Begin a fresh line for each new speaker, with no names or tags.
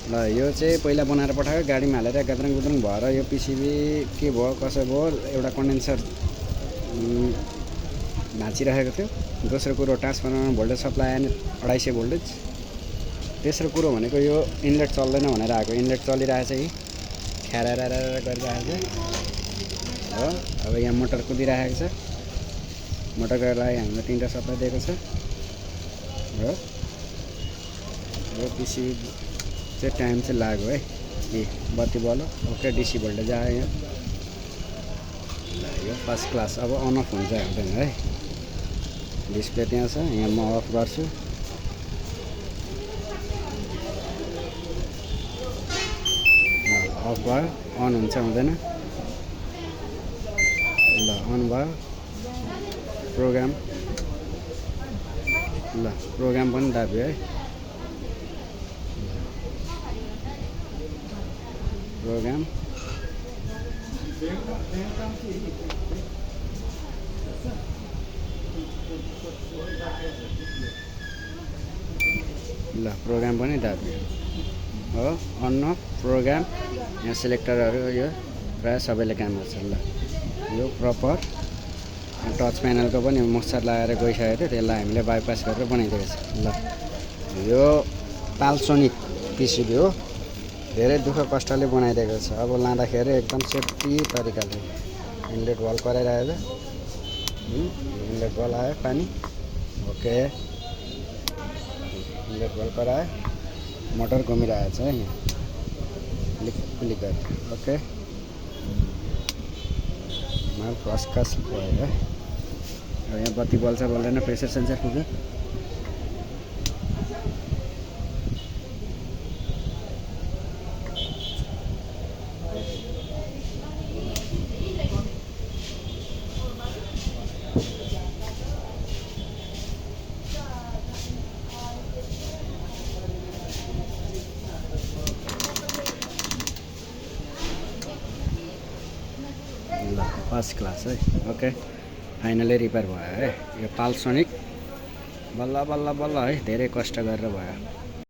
ल यो चाहिँ पहिला बनाएर पठायो, गाडीमा हालेर गाद्रङ गुद्रङ भएर यो पिसिबी के भयो कसो भयो, एउटा कन्डेन्सर भाँचिरहेको थियो। दोस्रो कुरो ट्रान्सफर्मरमा भोल्टेज सप्लाई आएन 250 भोल्टेज। तेस्रो कुरो भनेको यो इनलेट चल्दैन भनेर आएको, इनलेट चलिरहेछ यी ख्यारा गरिरहेको छ हो। अब यहाँ मोटर कुदिरहेको छ, मोटरको लागि हामीले 3टा सप्लाई दिएको छ हो। यो पिसिबी चाहिँ टाइम चाहिँ लाग्यो है। ए बत्ती बल्यो, ओके डिसी भोल्टेज आयो यहाँ। ल यो फर्स्ट क्लास। अब अन अफ हुन्छ हुँदैन है। डिस्प्ले त्यहाँ छ, यहाँ म अफ गर्छु। अफ भयो, अन हुन्छ हुँदैन। ल अन भयो, प्रोग्राम। ल प्रोग्राम पनि दाब्यो है। प्रोग्राम ल प्रोग्राम पनि दाब्यो हो। अन अफ प्रोग्राम यहाँ सिलेक्टरहरू यो प्रायः सबैले काम गर्छ। ल यो प्रपर टच प्यानलको पनि मक्सर लगाएर गइसकेको थियो, त्यसलाई हामीले बाइपास गरेर बनाइदिएको छ। ल यो पाल्सोनिक पिसिबी हो, धेरै दुःख कष्टले बनाइदिएको छ। अब लाँदाखेरि एकदम सेफ्टी तरिकाले इनलेट भल कराइरहेको छ। इनलेट भल आयो पानी, ओके इनलेट भल करायो, मोटर घुमिरहेको छ है। यहाँ क्लिक गरेर ओके, माल फर्स्ट क्लास भयो है। यहाँ बत्ती बल्छ बल्दैन, प्रेसर सेन्सर पुग्यो। ल फर्स्ट क्लास है, ओके फाइनली रिपेयर भयो है। यो पाल्सोनिक बल्ल बल्ल बल्ल है, धेरै कष्ट गरेर भयो।